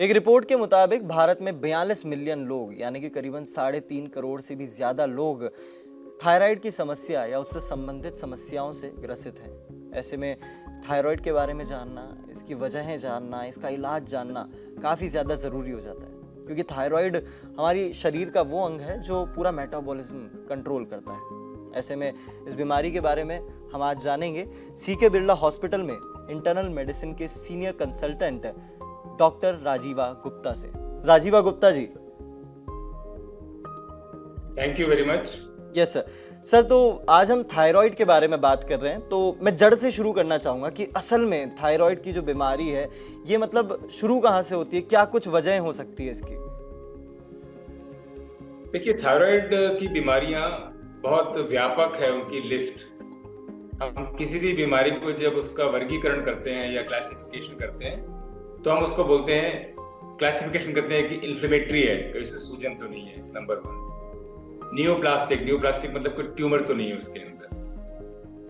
एक रिपोर्ट के मुताबिक भारत में 42 मिलियन लोग यानी कि करीबन 3.5 करोड़ से भी ज़्यादा लोग थायराइड की समस्या या उससे संबंधित समस्याओं से ग्रसित हैं। ऐसे में थायराइड के बारे में जानना, इसकी वजहें जानना, इसका इलाज जानना काफ़ी ज़्यादा ज़रूरी हो जाता है, क्योंकि थायराइड हमारी शरीर का वो अंग है जो पूरा मेटाबॉलिज्म कंट्रोल करता है। ऐसे में इस बीमारी के बारे में हम आज जानेंगे सीके बिरला हॉस्पिटल में इंटरनल मेडिसिन के senior consultant doctor Rajiva Gupta से। Rajiva Gupta ji, thank you very much. Yes sir, तो आज हम थायराइड के बारे में बात कर रहे हैं, तो मैं जड़ से शुरू करना चाहूँगा कि असल में थायराइड की जो बीमारी है ये मतलब शुरू कहाँ से होती है, क्या कुछ वजह हो सकती है इसकी? देखिए, थायराइड की बीमारियां बहुत व्यापक है उनकी लिस्ट। हम किसी भी बीमारी को जब उसका वर्गीकरण करते हैं या क्लासिफिकेशन करते हैं तो हम उसको बोलते हैं, क्लासिफिकेशन करते हैं कि इन्फ्लेमेटरी है, कोई उसमें सूजन तो नहीं है, नंबर 1। न्यूप्लास्टिक मतलब कोई ट्यूमर तो नहीं है उसके अंदर।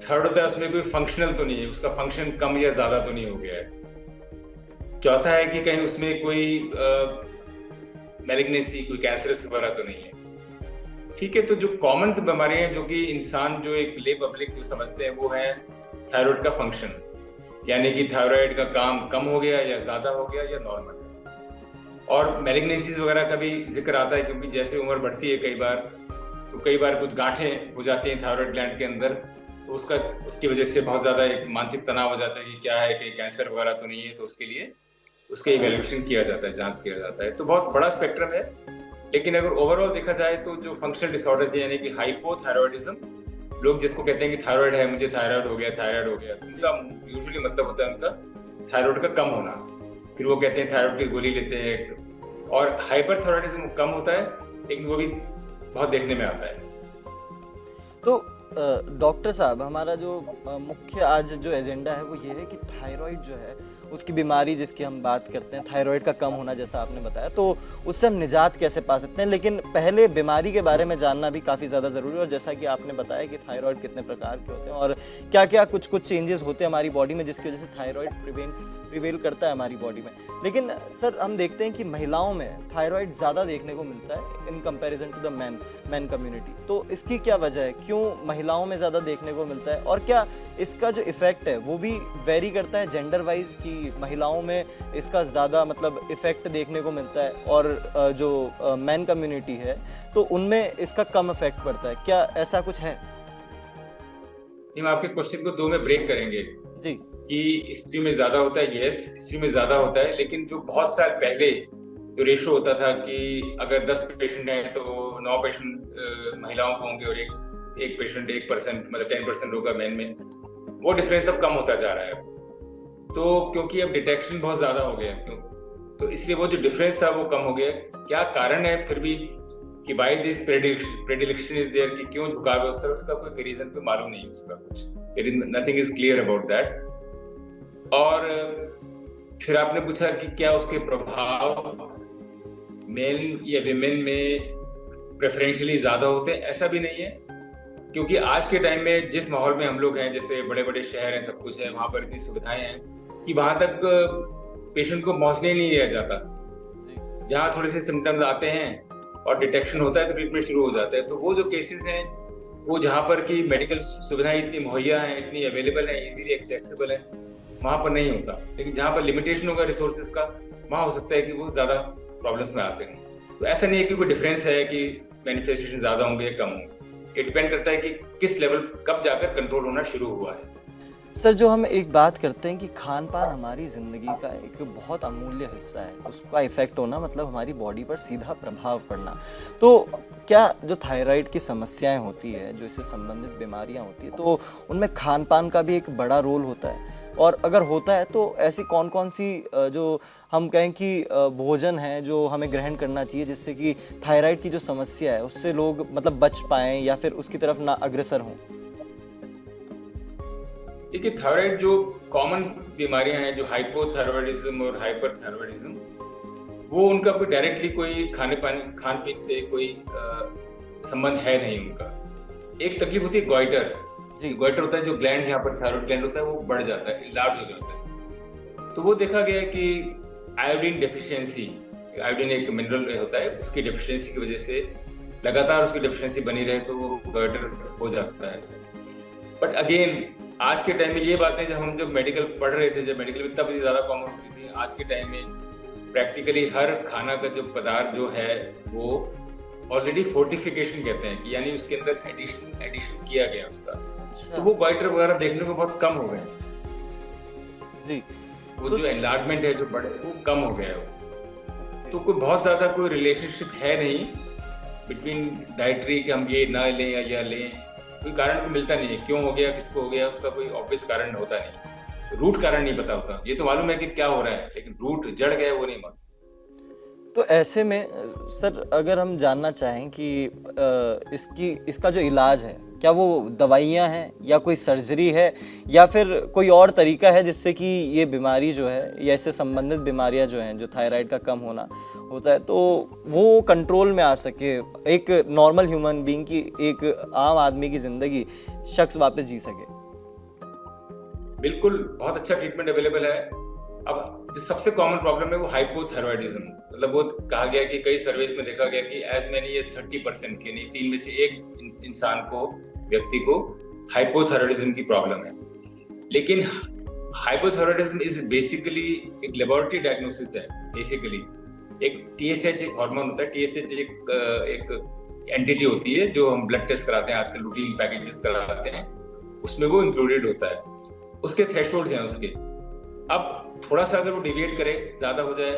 थर्ड होता है उसमें कोई फंक्शनल तो नहीं है, उसका फंक्शन कम या ज्यादा तो नहीं हो गया है। चौथा है कि कहीं उसमें कोई मैलिग्नेंसी, कोई कैंसरस वगैरह तो नहीं है। ठीक है, तो जो कॉमन बीमारियां हैं जो कि इंसान, जो एक ले पब्लिक जो समझते हैं, वो है थायराइड का फंक्शन, यानी कि थायराइड का काम कम हो गया या ज्यादा हो गया या नॉर्मल है। और मैलिग्नेंसीज वगैरह का भी जिक्र आता है, क्योंकि जैसे उम्र बढ़ती है कई बार कुछ गांठें हो जाती हैं थायराइड ग्लैंड के अंदर, तो उसकी वजह से बहुत ज्यादा एक मानसिक तनाव हो जाता है कि क्या है, कि कैंसर वगैरह तो नहीं है, तो उसके लिए उसके इवैल्यूएशन किया जाता है, जांच किया जाता है। तो बहुत बड़ा स्पेक्ट्रम है। लेकिन अगर ओवरऑल देखा जाए तो जो फंक्शनल डिसऑर्डर यानी कि हाइपोथायरॉयडिज्म, लोग जिसको कहते हैं कि थायराइड है, मुझे थायराइड हो गया, तो उनका यूजुअली मतलब होता है उनका थायराइड का कम होना। फिर वो कहते हैं थायराइड की गोली लेते हैं। और हाइपरथायरॉयडिज्म कम होता है, लेकिन वो भी बहुत देखने में आता है। तो डॉक्टर साहब, हमारा जो मुख्य आज जो एजेंडा है वो ये है कि थायराइड जो है उसकी बीमारी जिसकी हम बात करते हैं, थायराइड का कम होना जैसा आपने बताया, तो उससे हम निजात कैसे पा सकते हैं। लेकिन पहले बीमारी के बारे में जानना भी काफ़ी ज़्यादा ज़रूरी है। और जैसा कि आपने बताया कि थायराइड कितने प्रकार के होते हैं और क्या क्या कुछ चेंजेस होते हैं हमारी बॉडी में जिसकी वजह से थायराइड प्रिवेल करता है हमारी बॉडी में। लेकिन सर, हम देखते हैं कि महिलाओं में थायराइड ज़्यादा देखने को मिलता है in comparison to the man community. तो इसकी क्या वजह है, क्यों महिलाओं में ज़्यादा देखने को मिलता है, और क्या इसका जो इफ़ेक्ट है वो भी वेरी करता है जेंडर वाइज, कि महिलाओं में इसका ज़्यादा मतलब इफ़ेक्ट देखने को मिलता है और जो मैन कम्युनिटी है तो उनमें इसका कम इफेक्ट पड़ता है? क्या ऐसा कुछ है? हम आपके क्वेश्चन को दो में ब्रेक करेंगे जी। कि स्त्री में ज्यादा होता है। यस, स्त्री में ज्यादा होता है, लेकिन जो बहुत साल पहले जो रेशो होता था कि अगर 10 पेशेंट हैं तो 9 पेशेंट महिलाओं को होंगे और एक पेशेंट 1% मतलब 10% होगा मैन में, वो डिफरेंस अब कम होता जा रहा है। तो क्योंकि अब डिटेक्शन बहुत ज्यादा हो गया, तो इसलिए वो जो डिफरेंस था वो कम हो गया। क्या कारण है फिर भी कि बाय दिस प्रेडिलेक्शन इज देयर, कि क्यों झुकाव है उस तरफ, उसका कोई रीजन तो मालूम नहीं है उसका कुछ। Nothing is clear about that. और फिर आपने पूछा कि क्या उसके प्रभाव मेल या विमेन में प्रेफरेंशियली ज्यादा होते हैं। ऐसा भी नहीं है, क्योंकि आज के टाइम में जिस माहौल में हम लोग हैं, जैसे बड़े बड़े शहर हैं, सब कुछ है, वहां पर इतनी सुविधाएं हैं कि वहां तक पेशेंट को पहुंचने नहीं दिया जाता। जहाँ थोड़े से सिम्टम्स आते हैं और डिटेक्शन होता है तो ट्रीटमेंट शुरू हो जाता है। तो वो जो केसेस हैं, वो जहाँ पर की मेडिकल सुविधाएं इतनी मुहैया हैं, इतनी अवेलेबल है, इजीली एक्सेसिबल है, वहां पर नहीं होता। लेकिन जहाँ पर लिमिटेशन होगा रिसोर्सेज का, वहां हो सकता है कि वो ज्यादा प्रॉब्लम्स में आते हैं। तो ऐसा नहीं है कि कोई डिफरेंस है कि मैनिफेस्टेशन ज्यादा होंगे या कम होंगे। ये डिपेंड करता है कि किस लेवल कब जाकर कंट्रोल होना शुरू हुआ है। सर, जो हम एक बात करते हैं कि खान पान हमारी ज़िंदगी का एक बहुत अमूल्य हिस्सा है, उसका इफ़ेक्ट होना मतलब हमारी बॉडी पर सीधा प्रभाव पड़ना। तो क्या जो थायराइड की समस्याएं होती है, जो इससे संबंधित बीमारियां होती है, तो उनमें खान पान का भी एक बड़ा रोल होता है? और अगर होता है तो ऐसी कौन कौन सी जो हम कहें कि भोजन है जो हमें ग्रहण करना चाहिए जिससे कि थायराइड की जो समस्या है उससे लोग मतलब बच पाएँ या फिर उसकी तरफ ना अग्रसर हों? देखिए, थायराइड जो कॉमन बीमारियां हैं, जो हाइपोथायरॉयडिज्म और हाइपरथायरॉयडिज्म, वो उनका कोई डायरेक्टली कोई खान पीन से कोई संबंध है नहीं उनका। एक तकलीफ होती है गॉइटर। गॉइटर होता है जो ग्लैंड, यहाँ पर थायराइड ग्लैंड होता है, वो बढ़ जाता है, लार्ज हो जाता है। तो वो देखा गया है कि आयोडीन डेफिशिएंसी, आयोडीन एक मिनरल होता है, उसकी डेफिशिएंसी की वजह से लगातार उसकी डेफिशिएंसी बनी रहे तो वो गॉइटर हो जाता है। बट अगेन आज के टाइम में ये बातें जब मेडिकल पढ़ रहे थे, जब मेडिकल में तब ज़्यादा कॉमन होती थी, आज के टाइम में प्रैक्टिकली हर खाना का जो पदार्थ जो है वो ऑलरेडी फोर्टिफिकेशन कहते हैं कि यानी उसके अंदर एडिशन किया गया उसका। अच्छा। तो वो गॉइटर वगैरह देखने को बहुत कम हो गए। जी। वो तो जो एनलार्जमेंट है जो बड़े वो कम हो गया है। तो कोई बहुत ज्यादा कोई रिलेशनशिप है नहीं बिटवीन डाइटरी कि हम ये ना लें या लें, कोई कारण तो मिलता नहीं है, क्यों हो गया, किसको हो गया, उसका कोई ऑब्वियस कारण होता नहीं, रूट कारण नहीं पता होता। ये तो मालूम है कि क्या हो रहा है, लेकिन रूट जड़ गया वो नहीं मालूम। तो ऐसे में सर अगर हम जानना चाहें कि इसका जो इलाज है, क्या वो दवाइयाँ हैं या कोई सर्जरी है या फिर कोई और तरीका है जिससे कि ये बीमारी जो है या इससे संबंधित बीमारियां जो हैं, जो थायराइड का कम होना होता है, तो वो कंट्रोल में आ सके, एक नॉर्मल ह्यूमन बीइंग की, एक आम आदमी की ज़िंदगी शख्स वापस जी सके? बिल्कुल, बहुत अच्छा ट्रीटमेंट अवेलेबल है। अब जो सबसे कॉमन प्रॉब्लम है वो हाइपोथायरॉयडिज्म, मतलब वो कहा गया कि कई सर्वेस में देखा गया कि एज मैनी एज 30% के, नहीं 3 में से 1 इंसान को, व्यक्ति को हाइपोथायरॉयडिज्म की प्रॉब्लम है। लेकिन हाइपोथायरॉयडिज्म इज बेसिकली एक लेबोरेटरी डायग्नोसिस है। बेसिकली एक टीएसएच एक हार्मोन होता है, टीएसएच एक एंटिटी होती है जो हम ब्लड टेस्ट कराते हैं आजकल, रूटीन पैकेजेस कराते हैं, उसमें वो इंक्लूडेड होता है। उसके थ्रेशोल्ड्स हैं उसके। अब थोड़ा सा अगर वो डिविएट करे, ज्यादा हो जाए,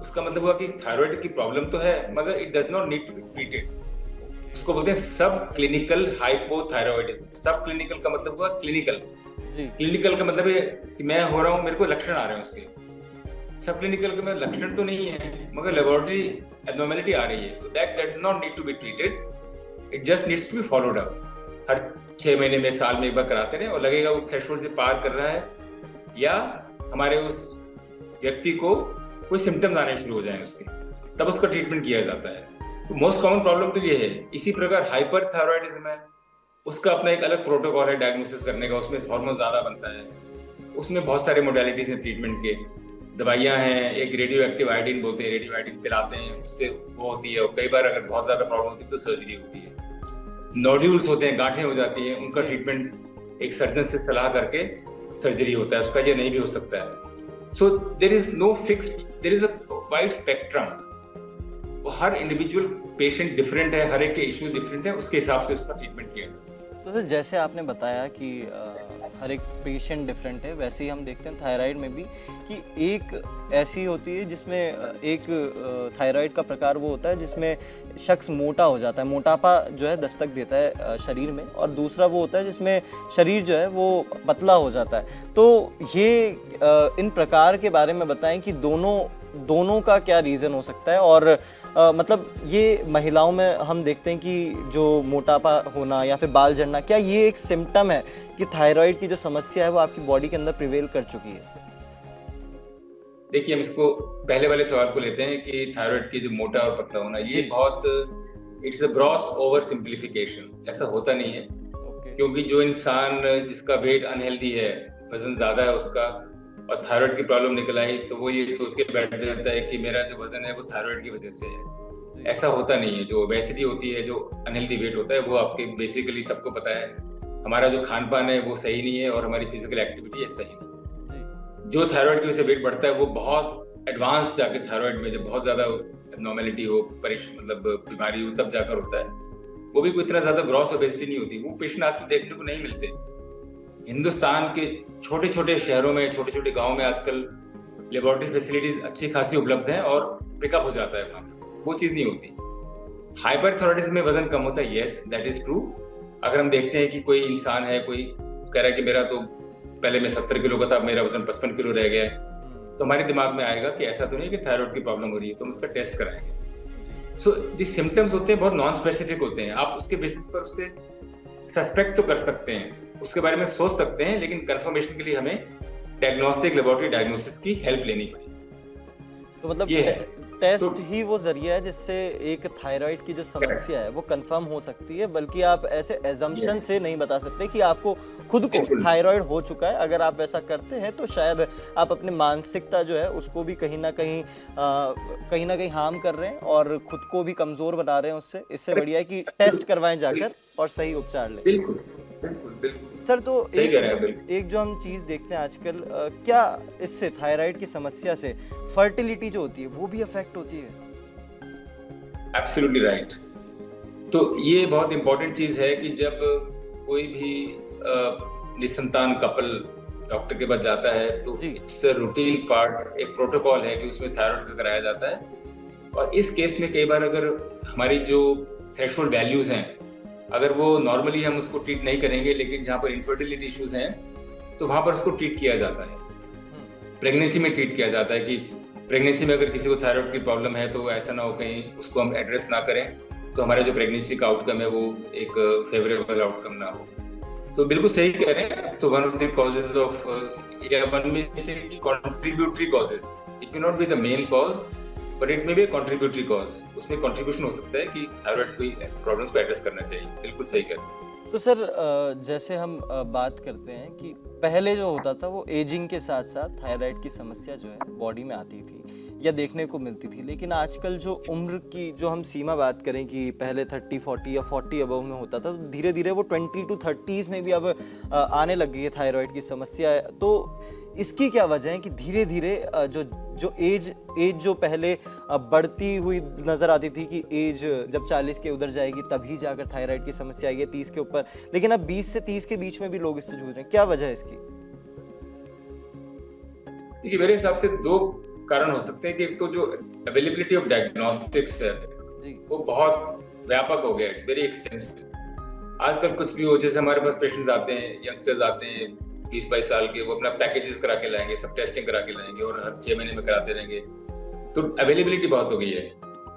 उसका मतलब हुआ कि थायराइड की प्रॉब्लम तो है मगर it does not need to be treated. उसको बोलते हैं सब क्लिनिकल हाइपोथायरॉयडिज्म। सब क्लिनिकल का मतलब हुआ क्लिनिकल। जी। क्लिनिकल का मतलब है कि मैं हो रहा हूँ, मेरे को लक्षण आ रहे हैं उसके। सब क्लिनिकल के में लक्षण तो नहीं है मगर लेबोरेटरी एब्नॉर्मेलिटी आ रही है, तो that does not need to be treated, it just needs to be followed up. हर 6 महीने में, साल में एक बार कराते रहे, और लगेगा वो थ्रेशोल्ड से पार कर रहा है या हमारे उस व्यक्ति को कोई सिम्टम्स आने शुरू हो जाए उसके, तब उसका ट्रीटमेंट किया जाता है। तो मोस्ट कॉमन प्रॉब्लम तो ये है। इसी प्रकार हाइपरथायरॉयडिज्म है, उसका अपना एक अलग प्रोटोकॉल है डायग्नोसिस करने का, उसमें हार्मोन ज्यादा बनता है, उसमें बहुत सारे मोडालिटीज हैं ट्रीटमेंट के, दवाइयां हैं, एक रेडियो एक्टिव आयोडीन बोलते हैं, रेडियो आयोडीन पिलाते हैं, उससे वो होती है, और कई बार अगर बहुत ज्यादा प्रॉब्लम होती है तो सर्जरी होती है। नोड्यूल्स होते हैं, गांठें हो जाती हैं, उनका ट्रीटमेंट एक सर्जन से सलाह करके सर्जरी होता है उसका, ये नहीं भी हो सकता है। So there is no fixed, there is a wide spectrum. वो हर इंडिविजुअल पेशेंट डिफरेंट है, हर एक के इश्यूज डिफरेंट है, उसके हिसाब से उसका ट्रीटमेंट किया जाता है। तो सर जैसे आपने बताया कि हर एक पेशेंट डिफरेंट है, वैसे ही हम देखते हैं थायराइड में भी कि एक ऐसी होती है जिसमें एक थायराइड का प्रकार वो होता है जिसमें शख्स मोटा हो जाता है, मोटापा जो है दस्तक देता है शरीर में, और दूसरा वो होता है जिसमें शरीर जो है वो पतला हो जाता है। तो ये इन प्रकार के बारे में बताएं कि दोनों का क्या रीज़न हो सकता है, और मतलब ये महिलाओं में हम देखते हैं कि जो मोटापा होना या फिर बाल झड़ना, क्या ये एक सिम्टम है कि थायराइड की जो समस्या है वो आपकी बॉडी के अंदर प्रिवेल कर चुकी है? देखिए, हम इसको पहले वाले सवाल को लेते हैं कि थायराइड की जो मोटा और पतला होना, ये बहुत it's a gross over simplification. ऐसा होता नहीं है। क्योंकि जो इंसान जिसका वेट अनहेल्दी है, वजन ज्यादा है उसका, और थायराइड की प्रॉब्लम निकल आई, तो वो ये सोच के बैठ जाता है कि मेरा जो वजन है वो थायराइड की वजह से है। ऐसा होता नहीं है। जो ओबेसिटी होती है, जो अनहेल्दी वेट होता है, वो आपके बेसिकली सबको पता है, हमारा जो खान पान है वो सही नहीं है और हमारी फिजिकल एक्टिविटी है सही नहीं। जो थायराइड की वजह से वेट बढ़ता है वो बहुत एडवांस जाके थायराइड में जब बहुत ज्यादा एब्नॉर्मेलिटी हो, मतलब बीमारी हो, तब जाकर होता है। वो भी कोई इतना ज्यादा ग्रॉस ओबेसिटी नहीं होती। वो पेशेंट आजकल देखने को नहीं मिलते। हिंदुस्तान के छोटे छोटे शहरों में, छोटे छोटे गाँव में आजकल लेबोरेटरी फैसिलिटीज अच्छी खासी उपलब्ध हैं और पिकअप हो जाता है वहाँ। वो चीज नहीं होती। हाइपरथायरॉयडिज्म में वजन कम होता है, यस दैट इज ट्रू। अगर हम देखते हैं कि कोई इंसान है, कोई कह रहा है कि मेरा तो पहले मैं 70 किलो का था, मेरा वजन 55 किलो रह गया है, तो हमारे दिमाग में आएगा कि ऐसा तो नहीं कि थायराइड की प्रॉब्लम हो रही है, तो हम उसका टेस्ट कराएंगे। सो दी सिम्टम्स होते हैं बहुत नॉन स्पेसिफिक होते हैं। आप उसके बेसिस पर उससे सस्पेक्ट तो कर सकते हैं, उसके बारे में सोच सकते हैं, लेकिन कंफर्मेशन के लिए हमें डायग्नोस्टिक लेबोरेटरी डायग्नोसिस की हेल्प लेनी पड़ेगी। तो मतलब ये है। टेस्ट ही वो जरिया है जिससे एक थायराइड की जो समस्या है वो कंफर्म हो सकती है, बल्कि आप ऐसे एजम्पशन से नहीं बता सकते कि आपको खुद को थायराइड हो चुका है। अगर आप वैसा करते हैं तो शायद आप अपनी मानसिकता जो है उसको भी कहीं ना कहीं हार्म कर रहे हैं और खुद को भी कमजोर बना रहे हैं उससे। इससे बढ़िया है कि टेस्ट करवाएं जाकर और सही उपचार लें। बिल्कुल बिल्कुल बिल्कुल सर, तो सही कह रहे हैं, बिल्कुल। एक जो हम चीज़ देखते हैं आजकल, क्या इससे थायराइड की समस्या से फर्टिलिटी जो होती है वो भी अफेक्ट होती है? Absolutely right. तो ये बहुत इंपॉर्टेंट चीज है कि जब कोई भी निसंतान कपल डॉक्टर के पास जाता है तो जी। इट्स रूटीन पार्ट, एक प्रोटोकॉल है कि उसमें थायराइड का कराया जाता है। और इस केस में कई बार अगर हमारी जो थ्रेशोल्ड वैल्यूज हैं, अगर वो नॉर्मली हम उसको ट्रीट नहीं करेंगे, लेकिन जहाँ पर इनफर्टिलिटी इश्यूज हैं तो वहाँ पर उसको ट्रीट किया जाता है। प्रेगनेंसी में ट्रीट किया जाता है कि प्रेगनेंसी में अगर किसी को थायराइड की प्रॉब्लम है तो ऐसा ना हो कहीं उसको हम एड्रेस ना करें तो हमारा जो प्रेगनेंसी का आउटकम है वो एक फेवरेबल आउटकम ना हो। तो बिल्कुल सही कह रहे हैं। तो one of the causes of, या वन में से contributory causes, it may not be the main cause but it may be contributory cause, उसमें कंट्रीब्यूशन हो सकता है कि थायराइड कोई प्रॉब्लम्स को एड्रेस करना चाहिए। बिल्कुल सही कह रहे हैं। तो सर, जैसे हम बात करते हैं कि पहले जो होता था वो एजिंग के साथ साथ थायराइड की समस्या जो है बॉडी में आती थी या देखने को मिलती थी, लेकिन आजकल जो उम्र की जो हम सीमा बात करें कि पहले 30, 40 या 40 अबव में होता था, तो धीरे धीरे वो 20 to 30s में भी अब आने लग गई है थायराइड की समस्या। तो इसकी क्या वजह है कि धीरे धीरे जो एज जो पहले बढ़ती हुई नज़र आती थी कि एज जब 40 के उधर जाएगी तभी जाकर थायराइड की समस्या आएगी 30 के ऊपर, लेकिन अब 20 से 30 के बीच में भी लोग इससे जूझ रहे हैं। क्या वजह है इसकी? देखिए, मेरे हिसाब से दो कारण हो सकते हैं कि एक तो जो अवेलेबिलिटी ऑफ डायग्नोस्टिक्स है जी, वो बहुत व्यापक हो गया, इट्स वेरी एक्सटेंसिव। आजकल कुछ भी हो, जैसे हमारे पास पेशेंट्स आते हैं, यंगस्टर्स आते हैं 20-22 साल के, वो अपना पैकेजेस करा के लाएंगे, सब टेस्टिंग करा के लाएंगे और हर 6 महीने में कराते रहेंगे। तो अवेलेबिलिटी बहुत हो गई है,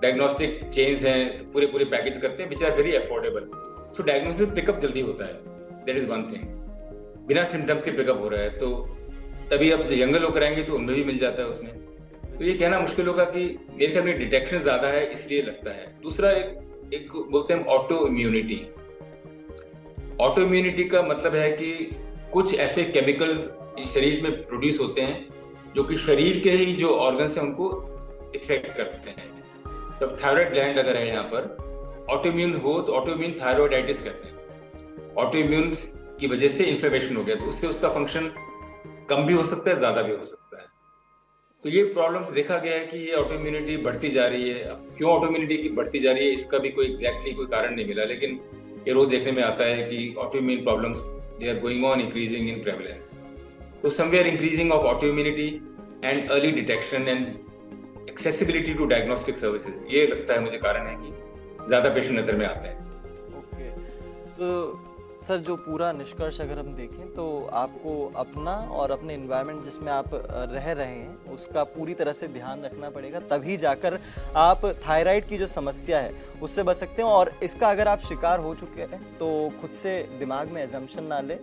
डायग्नोस्टिक चेन्स हैं तो पूरे पैकेज करते हैं, विच आर वेरी अफोर्डेबल। तो डायग्नोसिस पिकअप जल्दी होता है, दैट इज वन थिंग। बिना सिम्टम्स के पिकअप हो रहा है, तो तभी अब जो यंगर लोग कराएंगे तो उनमें भी मिल जाता है उसमें। तो ये कहना मुश्किल होगा कि मेरे ख्याल में डिटेक्शन ज्यादा है इसलिए लगता है। दूसरा एक बोलते हैं ऑटो इम्यूनिटी। ऑटो इम्यूनिटी का मतलब है कि कुछ ऐसे केमिकल्स शरीर में प्रोड्यूस होते हैं जो कि शरीर के ही जो ऑर्गन्स हैं उनको इफेक्ट करते हैं। जब थायराइड ग्लैंड अगर है यहाँ पर ऑटो इम्यून हो तो ऑटो इम्यून थायराइडाइटिस कहते हैं। ऑटो इम्यून की वजह से इन्फ्लेमेशन हो गया तो उससे उसका फंक्शन कम भी हो सकता है, ज्यादा भी हो सकता है। तो ये प्रॉब्लम्स देखा गया है कि ये ऑटो इम्यूनिटी बढ़ती जा रही है। अब क्यों ऑटो इम्यूनिटी की बढ़ती जा रही है इसका भी कोई एग्जैक्टली कोई कारण नहीं मिला, लेकिन ये रोज देखने में आता है कि autoimmune problems they are going on increasing in prevalence. तो somewhere increasing of autoimmunity and early detection and accessibility to diagnostic services, ये लगता है मुझे कारण है कि ज्यादा पेशेंट नजर में आते हैं। ओके। तो सर, जो पूरा निष्कर्ष अगर हम देखें तो आपको अपना और अपने एनवायरनमेंट जिसमें आप रह रहे हैं उसका पूरी तरह से ध्यान रखना पड़ेगा, तभी जाकर आप थायराइड की जो समस्या है उससे बच सकते हैं। और इसका अगर आप शिकार हो चुके हैं तो खुद से दिमाग में एजम्पशन ना लें,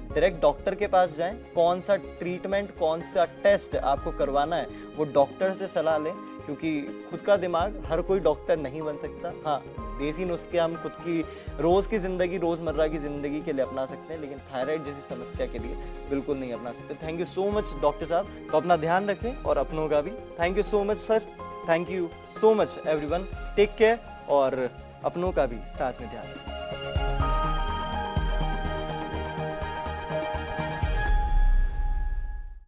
डायरेक्ट डॉक्टर के पास जाएं। कौन सा ट्रीटमेंट, कौन सा टेस्ट आपको करवाना है वो डॉक्टर से सलाह लें, क्योंकि खुद का दिमाग हर कोई डॉक्टर नहीं बन सकता। हाँ, देसी नुस्खे हम खुद की रोज़ की ज़िंदगी, रोज़मर्रा की ज़िंदगी के लिए अपना सकते हैं, लेकिन थायराइड जैसी समस्या के लिए बिल्कुल नहीं अपना सकते। Thank you so much doctor साहब। तो अपना ध्यान रखें और अपनों का भी। Thank you so much sir. Thank you so much everyone. Take care और अपनों का भी साथ में ध्यान रखें।